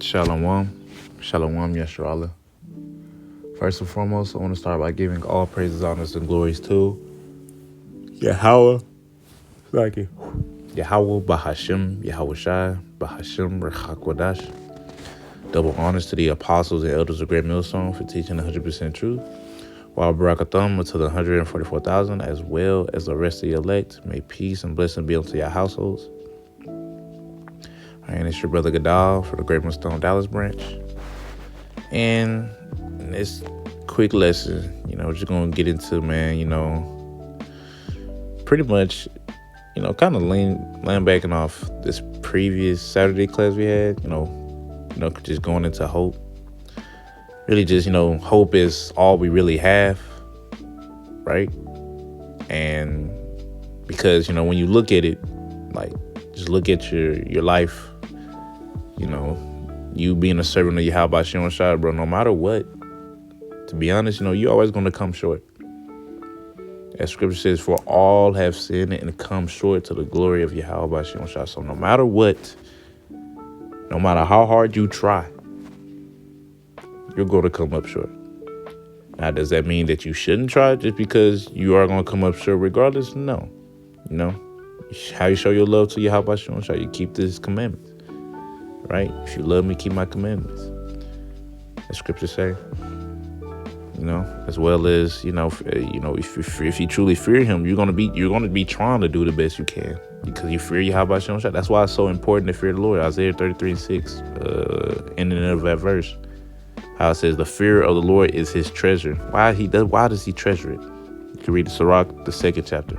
Shalom. Shalom, Yeshua. First and foremost, I want to start by giving all praises, honors, and glories to Yahweh. Thank you. Yahweh Bahashim, Yahweh Shai, Bahashim Rechakwadash. Double honors to the apostles and elders of Great Millstone for teaching 100% truth. While Barakatham to the 144,000, as well as the rest of the elect. May peace and blessing be unto your households. And it's your brother Gadal for the Great Millstone Dallas branch. And this quick lesson, just going to get into, pretty much, kind of laying backing off this previous Saturday class we had, just going into hope. Really just, hope is all we really have, right? And because, when you look at it, like, just look at your life, you being a servant of Yahweh Shem Shai, bro, no matter what, to be honest, you're always going to come short. As scripture says, for all have sinned and come short to the glory of Yahweh Shem Shai. So no matter what, no matter how hard you try, you're going to come up short. Now, does that mean that you shouldn't try just because you are going to come up short regardless? No. How you show your love to Yahweh Shem Shai, you keep this commandment. Right? If you love me, keep my commandments. As scripture say. As well as, if you truly fear him, you're gonna be trying to do the best you can because you fear Yahweh Shem Shai. That's why it's so important to fear the Lord. Isaiah 33:6, ending of that verse. How it says the fear of the Lord is his treasure. Why does he treasure it? You can read the Sirach, the 2nd chapter.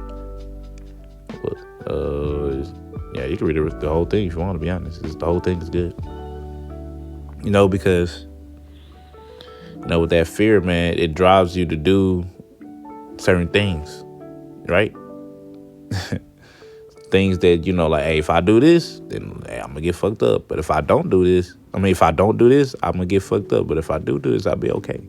You can read the whole thing if you want, to be honest. The whole thing is good. Because, with that fear, man, it drives you to do certain things, right? Things that, like, hey, if I do this, then hey, I'm going to get fucked up. But if I don't do this, I'm going to get fucked up. But if I do this, I'll be okay.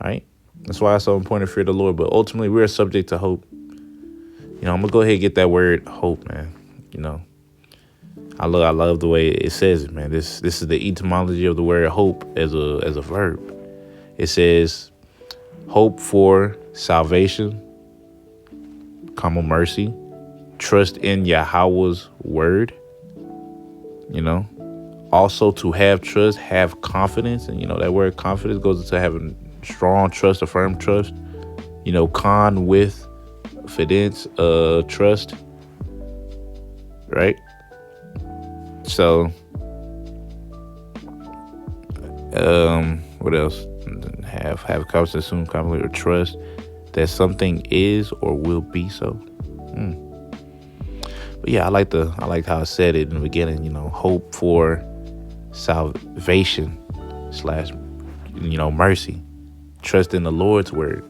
Right? That's why it's so important to fear the Lord. But ultimately, we're subject to hope. I'm going to go ahead and get that word hope, man. I love the way it says it, man. This is the etymology of the word hope as a verb. It says hope for salvation, mercy, trust in Yahweh's word. Also to have trust, have confidence, and that word confidence goes into having strong trust, a firm trust. Con with fidence, trust. Right? So, what else? Have confidence, assume confidence, or trust that something is or will be so. But yeah, I liked how I said it in the beginning. Hope for salvation / mercy, trust in the Lord's word.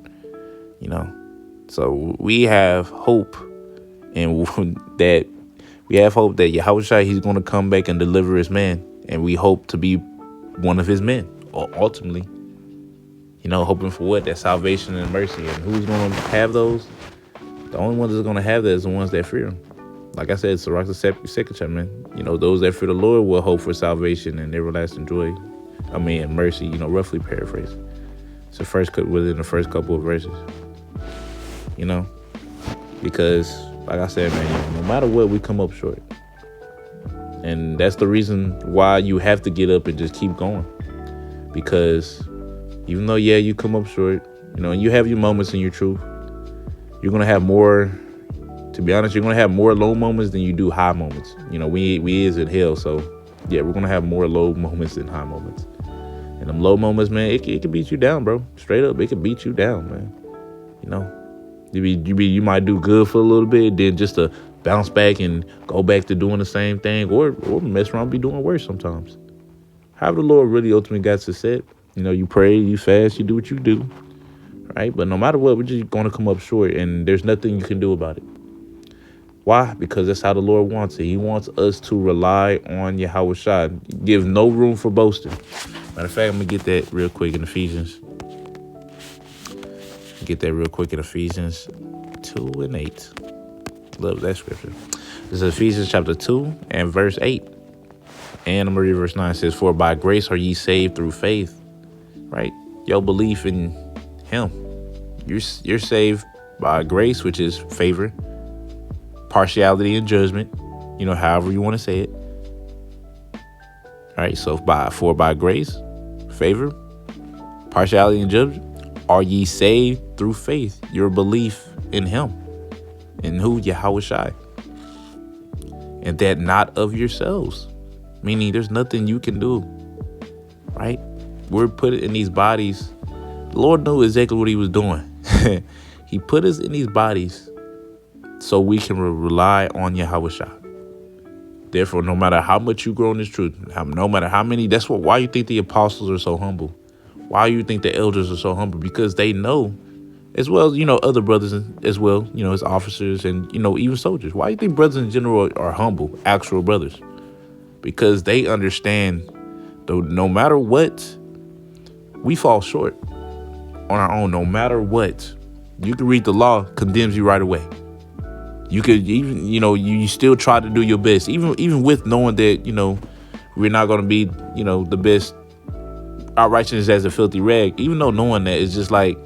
So we have hope, and that. We have hope that Yahweh Shai, he's going to come back and deliver his man. And we hope to be one of his men, ultimately. Hoping for what? That salvation and mercy. And who's going to have those? The only ones that's going to have that is the ones that fear him. Like I said, Sirach, the 2nd chapter, man. Those that fear the Lord will hope for salvation and everlasting joy. And mercy, roughly paraphrase. It's within the first couple of verses. Because... like I said, man, no matter what, we come up short. And that's the reason why you have to get up and just keep going. Because even though, you come up short, and you have your moments in your truth, you're going to have more, to be honest, you're going to have more low moments than you do high moments. We is in hell, so, we're going to have more low moments than high moments. And them low moments, man, it can beat you down, bro. Straight up, it can beat you down, man. You might do good for a little bit, then just to bounce back and go back to doing the same thing, or mess around, be doing worse sometimes. However the Lord really ultimately got to set. You pray, you fast, you do what you do, right? But no matter what, we're just going to come up short, and there's nothing you can do about it. Why? Because that's how the Lord wants it. He wants us to rely on Yahweh Shai. Give no room for boasting. Matter of fact, I'm going to get that real quick in Ephesians. Ephesians 2:8. Love that scripture. This is Ephesians chapter 2 and verse 8. And I'm gonna read verse 9. It says, "For by grace are ye saved through faith." Right? Your belief in him. You're saved by grace, which is favor, partiality, and judgment. However you want to say it. All right. So by grace, favor, partiality, and judgment, are ye saved through faith, your belief in him. In who? Yahweh Shai. And that not of yourselves. Meaning there's nothing you can do. Right? We're put in these bodies. The Lord knew exactly what he was doing. He put us in these bodies so we can rely on Yahweh Shai. Therefore, no matter how much you grow in this truth, no matter how many, why you think the apostles are so humble. Why you think the elders are so humble? Because they know, as well as, other brothers as well, as officers and, even soldiers. Why you think brothers in general are humble, actual brothers? Because they understand, though, no matter what, we fall short on our own. No matter what, you can read the law, condemns you right away. You could even, you still try to do your best, even with knowing that, we're not going to be, the best. Our righteousness as a filthy rag, even though knowing that, it's just like,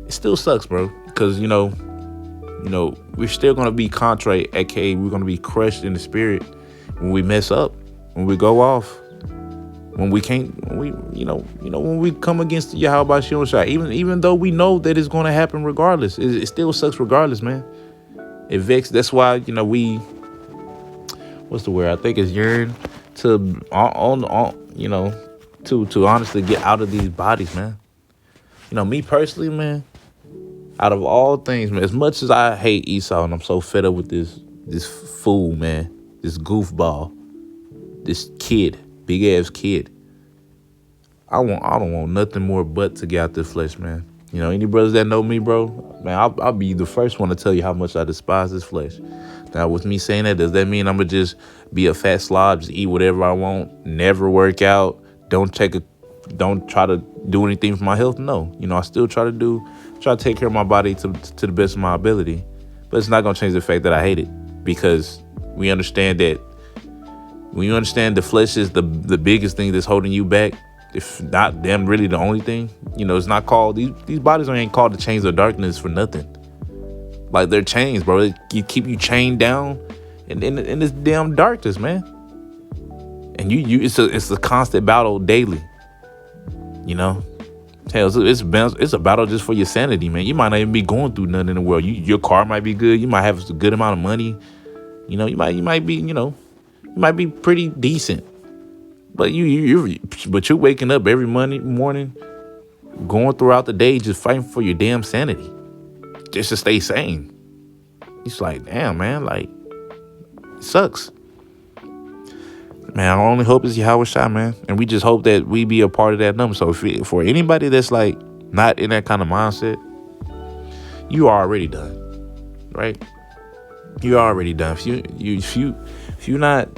it still sucks, bro. Because, we're still going to be contrite, aka we're going to be crushed in the spirit when we mess up, when we go off, when we can't, when we come against Yahweh Shai, even though we know that it's going to happen regardless, it still sucks regardless, man. It vexes. That's why, what's the word? I think it's yearn to, to honestly get out of these bodies, man. Me personally, man, out of all things, man, as much as I hate Esau and I'm so fed up with this fool, man, this goofball, this kid, big ass kid, I don't want nothing more but to get out this flesh, man. Any brothers that know me, bro, man, I'll be the first one to tell you how much I despise this flesh. Now, with me saying that, does that mean I'm going to just be a fat slob, just eat whatever I want, never work out, don't try to do anything for my health? No. I still try to take care of my body to the best of my ability. But it's not going to change the fact that I hate it, because we understand that when you understand the flesh is the biggest thing that's holding you back, if not them really the only thing, it's not called, these bodies ain't called the chains of darkness for nothing. Like, they're chains, bro. They keep you chained down in this damn darkness, man. And it's a constant battle daily. Hell, it's a battle just for your sanity, man. You might not even be going through nothing in the world. Your car might be good. You might have a good amount of money. You might be, you might be pretty decent. But you're waking up every morning, going throughout the day, just fighting for your damn sanity, just to stay sane. It's like, damn, man, like, it sucks. Man, our only hope is Yahweh Shai, man. And we just hope that we be a part of that number. So for anybody that's like not in that kind of mindset, you are already done, right? You're already done. If you not,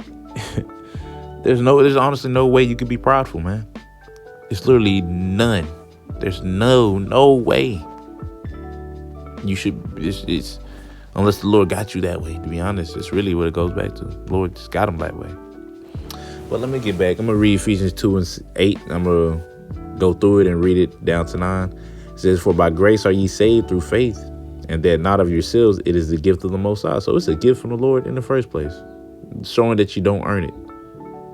there's honestly no way you could be prideful, man. It's literally none. There's no way. You should, it's unless the Lord got you that way, to be honest. It's really what it goes back to. The Lord just got him that way. But let me get back. I'm going to read Ephesians 2:8. I'm going to go through it and read it down to 9. It says, "For by grace are ye saved through faith, and that not of yourselves, it is the gift of the Most High." So it's a gift from the Lord in the first place, showing that you don't earn it.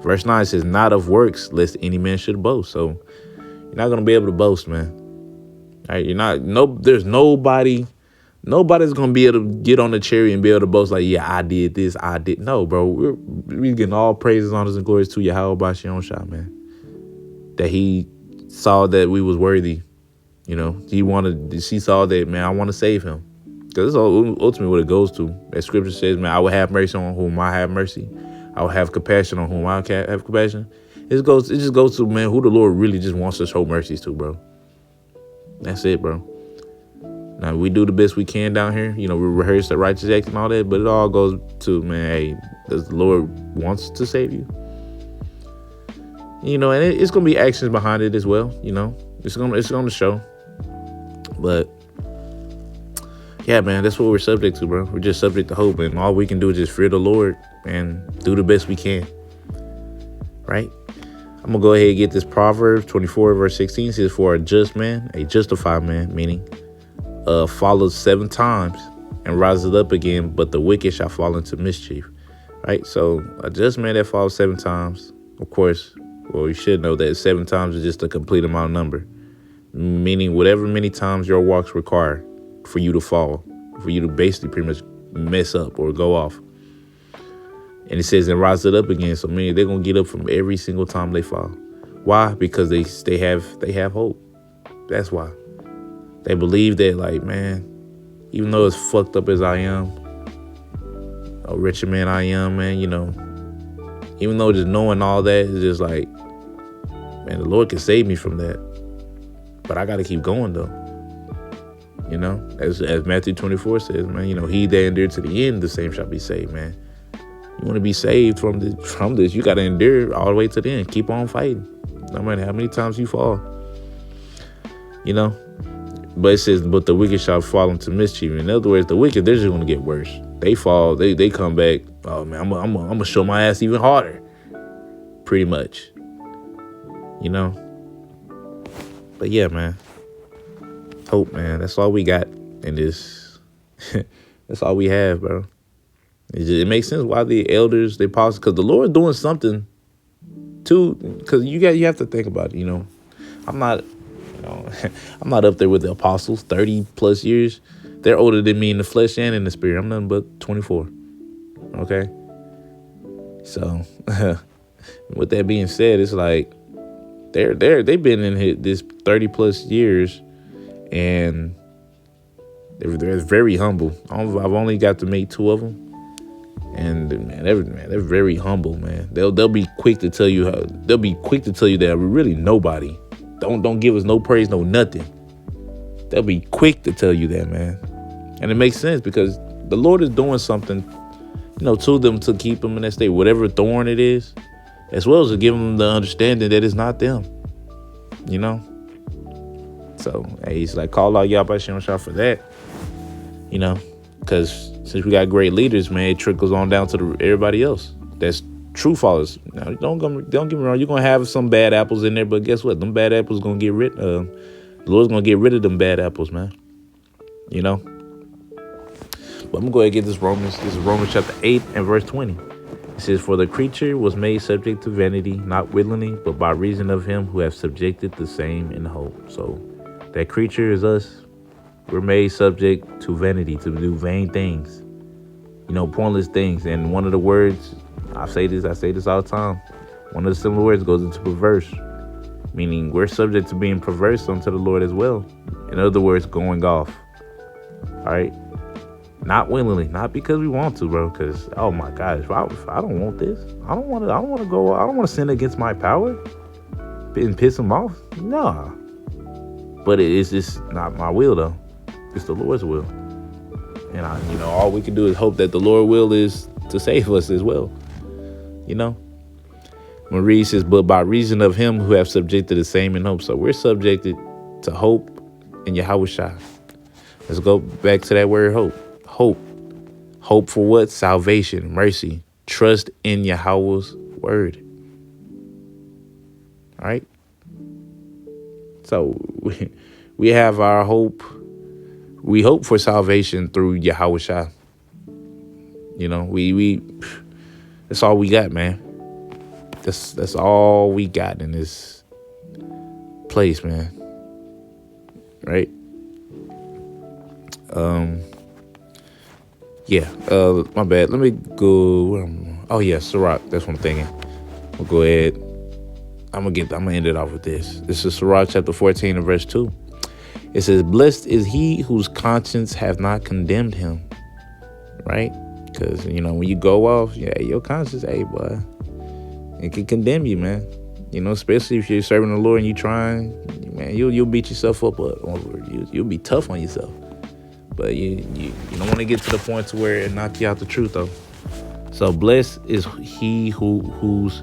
Verse 9 says, "Not of works, lest any man should boast." So you're not going to be able to boast, man. All right, there's nobody's going to be able to get on the cherry and be able to boast like, yeah, I did this, I did. No, bro, we're getting all praises, honors, and glories to Yahweh Bashion Shah, man. That he saw that we was worthy. She saw that, man, I want to save him. Because that's ultimately what it goes to. As scripture says, man, I will have mercy on whom I have mercy. I will have compassion on whom I have compassion. It just goes to, man, who the Lord really just wants to show mercies to, bro. That's it, bro. Now, we do the best we can down here. We rehearse the righteous acts and all that, but it all goes to, man, hey, does the Lord wants to save you? And it's going to be actions behind it as well, It's going to show. But, yeah, man, that's what we're subject to, bro. We're just subject to hope, and all we can do is just fear the Lord and do the best we can. right? I'm gonna go ahead and get this Proverbs 24 verse 16. It says, for a just man, a justified man, meaning follows 7 times and rises up again, but the wicked shall fall into mischief. Right? So a just man that falls 7 times, of course, well, you should know that 7 times is just a complete amount of number, meaning whatever many times your walks require for you to fall, for you to basically pretty much mess up or go off. And it says, and rise it up again. So meaning they're gonna get up from every single time they fall. Why? Because they have hope. That's why. They believe that, like, man, even though as fucked up as I am, a richer man I am, man, you know, even though just knowing all that is just like, man, the Lord can save me from that. But I gotta keep going though. You know, as Matthew 24 says, man, you know, he that endured to the end, the same shall be saved, man. You want to be saved from this, you got to endure all the way to the end. Keep on fighting. No matter how many times you fall. You know? But it says, but the wicked shall fall into mischief. In other words, the wicked, they're just going to get worse. They fall, they come back. Oh, man, I'm going to show my ass even harder. Pretty much. You know? But yeah, man. Hope, man. That's all we got in this. That's all we have, bro. It makes sense why the elders, the apostles, because the Lord's doing something too. Because you have to think about it. You know, I'm not up there with the apostles, 30 plus years. They're older than me in the flesh and in the spirit. I'm nothing but 24. Okay. So with that being said, it's like they've been in this 30 plus years, and they're very humble. I've only got to meet 2 of them. And man, they're very humble, man. They'll be quick to tell you that we're really nobody. Don't give us no praise, no nothing. They'll be quick to tell you that, man. And it makes sense because the Lord is doing something, you know, to them to keep them in that state, whatever thorn it is, as well as to give them the understanding that it's not them, you know. So hey, he's like, call out Yahweh Shem Shah for that, you know, because since we got great leaders, man, it trickles on down to everybody else. That's true followers. Now, don't get me wrong. You're going to have some bad apples in there, but guess what? Them bad apples going to get rid the Lord's going to get rid of them bad apples, man. You know? But I'm going to go ahead and get this Romans. This is Romans chapter 8 and verse 20. It says, for the creature was made subject to vanity, not willingly, but by reason of him who hath subjected the same in hope. So that creature is us. We're made subject to vanity, to do vain things, you know, pointless things. And one of the words, I say this all the time. One of the similar words goes into perverse, meaning we're subject to being perverse unto the Lord as well. In other words, going off. All right. Not willingly, not because we want to, bro. Because, oh my gosh, if I don't want this. I don't want to sin against my power and piss him off. Nah. But it's just not my will, though. It's the Lord's will. And all we can do is hope that the Lord's will is to save us as well. You know? Marie says, but by reason of him who have subjected the same in hope. So we're subjected to hope in Yahweh Shai. Let's go back to that word hope. Hope. Hope for what? Salvation, mercy, trust in Yahweh's word. All right? So we have our hope. We hope for salvation through Yahweh Shai. You know, we that's all we got, man. That's all we got in this place, man. Right? My bad. Let me go. Oh yeah, Sirach. That's what I'm thinking. We'll go ahead. I'm gonna end it off with this. This is Sirach chapter 14 and verse 2. It says, blessed is he whose conscience hath not condemned him. Right? Because, you know, when you go off, yeah, your conscience, hey, boy, it can condemn you, man. You know, especially if you're serving the Lord and you trying, man, you'll beat yourself up. You'll be tough on yourself. But you don't want to get to the point to where it knock you out the truth, though. So blessed is he whose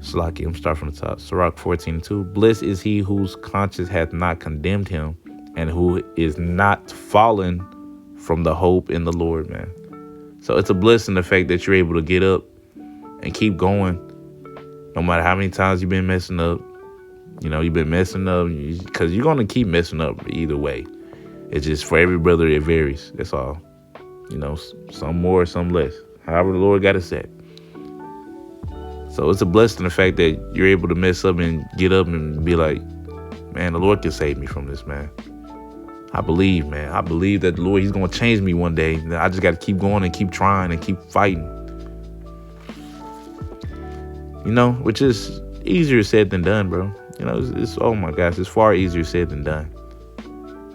Salaki, I'm starting from the top. Sirach 14:2. Blessed is he whose conscience hath not condemned him, and who is not fallen from the hope in the Lord, man. So it's a blessing, the fact that you're able to get up and keep going No matter how many times you've been messing up, you've been messing up because you're going to keep messing up either way. It's just for every brother, it varies. That's all. Some more, some less. However the Lord got it set. So it's a blessing, the fact that you're able to mess up and get up and be like, man, the Lord can save me from this, man. I believe, man. I believe that the Lord, he's going to change me one day. I just got to keep going and keep trying and keep fighting. Which is easier said than done, bro. It's oh my gosh, it's far easier said than done.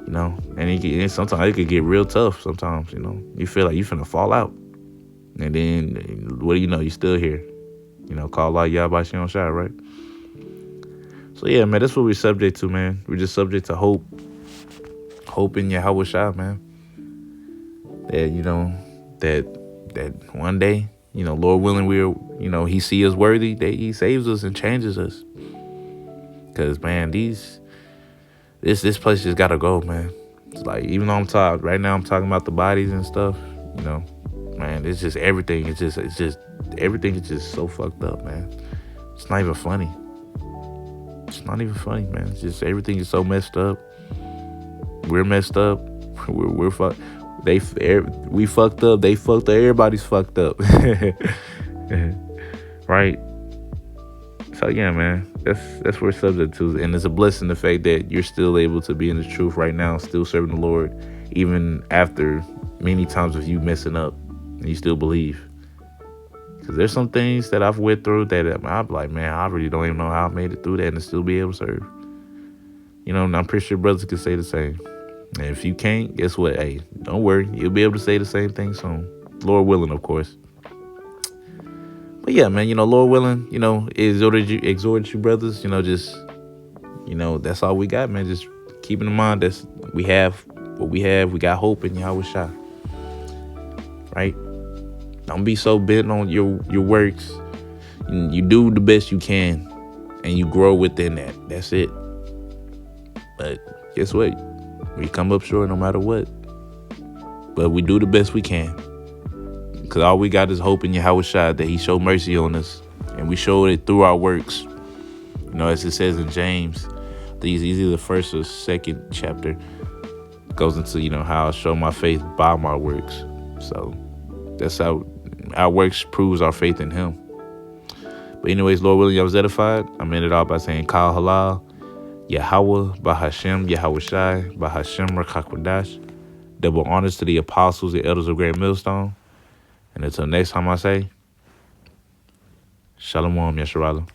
And sometimes it could get real tough sometimes, You feel like you finna fall out. And then, what do you know? You still here. Call out Yahweh Shem Shai, right? So, yeah, man, that's what we're subject to, man. We're just subject to hope. Hope in Yahweh Shai, man. That, that one day, Lord willing, he see us worthy, that he saves us and changes us. Because, man, this place just got to go, man. It's like, even though right now I'm talking about the bodies and stuff, man, it's just everything. It's just everything is just so fucked up, man. It's not even funny. It's not even funny, man. It's just everything is so messed up. We're messed up. We're fucked. We fucked up. They fucked up. Everybody's fucked up. Right? So yeah, man. That's what we're subject to. And it's a blessing, the fact that you're still able to be in the truth right now, still serving the Lord, even after many times of you messing up, and you still believe. Because there's some things that I've went through that I'm like, man, I really don't even know how I made it through that and still be able to serve. And I'm pretty sure brothers can say the same. And if you can't, guess what? Hey, don't worry. You'll be able to say the same thing soon. Lord willing, of course. But yeah, man, Lord willing, exhort you brothers, just, that's all we got, man. Just keeping in mind that we have what we have. We got hope in Yahweh Shai. Right? Don't be so bent on your works. You do the best you can, and you grow within that. That's it. But guess what? We come up short no matter what. But we do the best we can. Because all we got is hope in Yahweh Shai, that he showed mercy on us. And we showed it through our works. As it says in James, these either the first or second chapter goes into, how I show my faith by my works. So that's how our works proves our faith in him. But anyways, Lord willing, I was edified. I'm ended off by saying Kal Halal, Yahweh, Bahashem, Yahweh Shai, Bahashem, Rakakwadash. Double honors to the apostles and elders of Great Millstone. And until next time I say, Shalom, Yasharala.